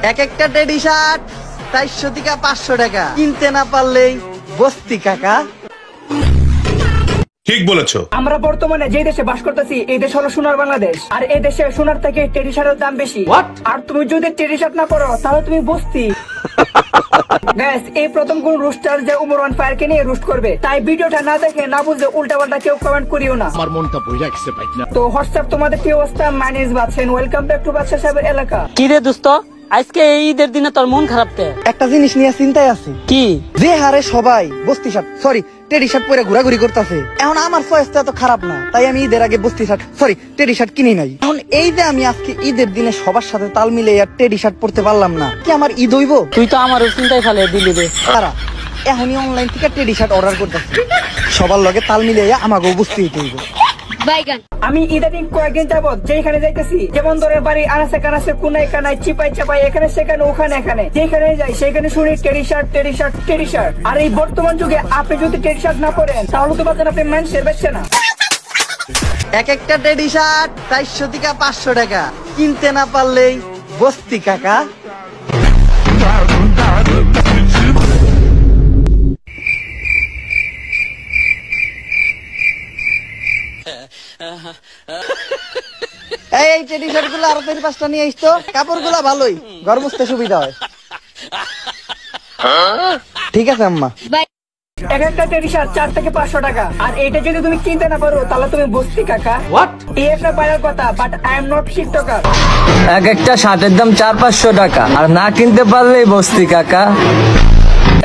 এক একটা teddy shirt 400 থেকে 500 টাকা, কিনতে না পারলেই বস্তি কাকা। ঠিক বলেছো। আমরা বর্তমানে যে দেশে বাস করতেছি এই দেশ হলো সোনার বাংলাদেশ, আর এই দেশে সোনার থেকে টেডি শার্টের দাম বেশি। আর তুমি যদি টেডি শার্ট না পরো তাহলে তুমি বস্তি। গাইস, এই প্রথম কোন রুস্টার যে উমর অন ফায়ার কে নিয়ে রুস্ট করবে, তাই ভিডিওটা না দেখে না বুঝে উল্টাপাল্টা কেউ কমেন্ট করিও না। আমার মনটা বইরা গেছে ভাই না। তো হোয়াটসঅ্যাপ তোমাদের কি অবস্থা? মাই নেম ইজ বাদশাহ, ওয়েলকাম ব্যাক টু বাদশাহ সাহেবের এলাকা। কি রে দোস্ত, আজকে এই ঈদের দিনে তোর মন খারাপ কে? একটা জিনিস নিয়ে চিন্তায় আছি। কি? যে হারে সবাই বস্তি শার্ট সরি টেডি শার্ট পরে ঘোরাঘুরি করতেছে, এখন আমার চয়েসটা তো খারাপ না, তাই আমি ঈদের আগে বস্তি শার্ট সরি টেডি শার্ট কিনি নাই। এখন এই যে আমি আজকে ঈদের দিনে সবার সাথে তাল মিলে আর টেডি শার্ট পরতে পারলাম না, কি আমার ঈদ হইব? তুই তো আমার চিন্তায় ফেলে দিলি রে। তারা এখনই অনলাইন থেকে টেডি শার্ট অর্ডার করতেছে, সবার লগে তাল মিলে আমাকেও বস্তি হইতে হইব। আমি ইদানিং কয়েকদিন যাবত যেখানে যাইতেছি, যেমন ধরেন বাড়ি আনাচে কানাচে কোনায় কানায় চিপাই চাপাই এখানে সেখানে ওখানে এখানে যেখানে যাই সেখানে শুনি teddy shirt teddy shirt teddy shirt. আর এই বর্তমান যুগে আপনি যদি টেডি শার্ট না পরেন তাহলে তো বাচ্চা আপনি মানুষের বেচছে না। এক একটা টেডি শার্ট 400 থেকে 500 টাকা, কিনতে না পারলেই বস্তি কাকা। এই টেডি শার্ট গুলো আরো 4-5টা নিয়ে আসতো, কাপড় গুলা ভালোই, ঘর মুছতে সুবিধা হয়। ঠিক আছে আম্মা। এক একটা টেডি শার্ট 4 থেকে 500 টাকা, আর এটা যদি তুমি কিনতে না পারো তাহলে তুমি বস্তি কাকা। এই একটা বাইরের কথা, but I am not TikToker. এক একটা শার্টের দাম 400-500 টাকা, আর না কিনতে পারলেই বস্তি কাকা।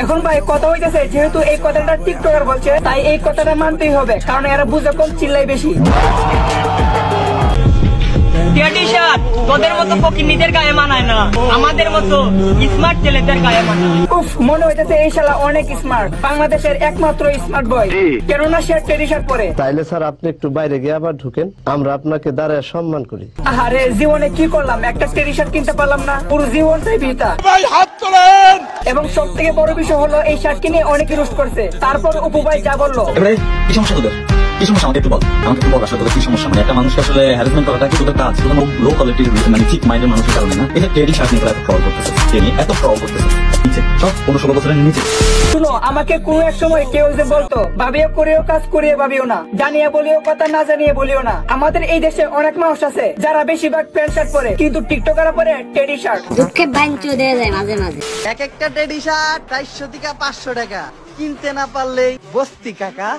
এখন ভাই কথা হইতেছে, যেহেতু এই কথাটা টিকটকার বলছে তাই এই কথাটা মানতেই হবে, কারণ এরা বুঝে কম চিল্লাই বেশি। টেডি শার্ট তোদের মতো ফকিন্নিদের গায়ে মানায় না, আমাদের মতো স্মার্ট ছেলেদের গায়ে মানায়। উফ, মনে হইতেছে এই শালা অনেক স্মার্ট, বাংলাদেশের একমাত্র স্মার্ট বয়, কেননা সে টেডি শার্ট পরে। তাইলে স্যার আপনি একটু বাইরে গিয়ে আবার ঢুকেন, আমরা আপনাকে দাঁড়ায় সম্মান করি। আরে জীবনে কি করলাম, একটা টেডি শার্ট কিনতে পারলাম না, পুরো জীবনটাই বৃথা। এবং সব থেকে বড় বিষয় হলো এই শার্ট কিনে অনেকে রোস্ট করছে, তারপর উপু ভাই যা বললো। কি সমস্যা তোদের? কি সমস্যা আমাকে একটু বল, আমাকে একটু বল আসলে তোদের কি সমস্যা? মানে একটা মানুষকে আসলে হ্যারাসমেন্ট করাটা কি তোদের কাজ? শুধু লো কোয়ালিটির মানে চিপ মাইন্ডের মানুষের কারণে না। এটা টেডি শার্ট নিয়ে এত ট্রল করতেছে, এত ট্রল করতেছে নিচে সব 15-16 বছরের নিচে। শুনো, আমাকে কোন এক সময় কেউ যে বলতো ভাবিও করিও কাজ করিয়ে ভাবিও না, জানিয়ে বলিও কথা না জানিয়ে বলিও না। আমাদের এই দেশে অনেক মানুষ আছে যারা বেশিরভাগ প্যান্ট শার্ট পরে, কিন্তু টিকটকাররা পরে টেডি শার্ট। দুঃখে বাঞ্চো দেয়া যায় মাঝে মাঝে। এক একটা টেডি শার্ট 400 থেকে 500 টাকা, কিনতে না পারলেই বস্তি কাকা।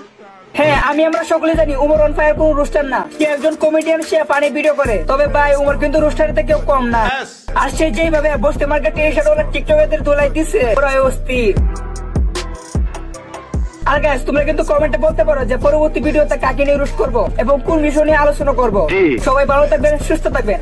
হ্যাঁ, আমরা সকলে জানি উমর অন ফায়ার কোন রুস্টার না, সে একজন কমেডিয়ান, সে পানি ভিডিও করে। তবে ভাই উমর কিন্তু রুস্টারের থেকেও কম না, আর সে যেভাবে বস্তি মার্কেট টেডি শার্ট ওরা টিকটকারদের দোলাই দিচ্ছে ওরা অস্থির। আর গাইস, তোমরা কিন্তু কমেন্টে বলতে পারো যে পরবর্তী ভিডিওতে কাকে নিয়ে রুস্ট করবো এবং কোন বিষয় নিয়ে আলোচনা করবো। সবাই ভালো থাকবেন, সুস্থ থাকবেন।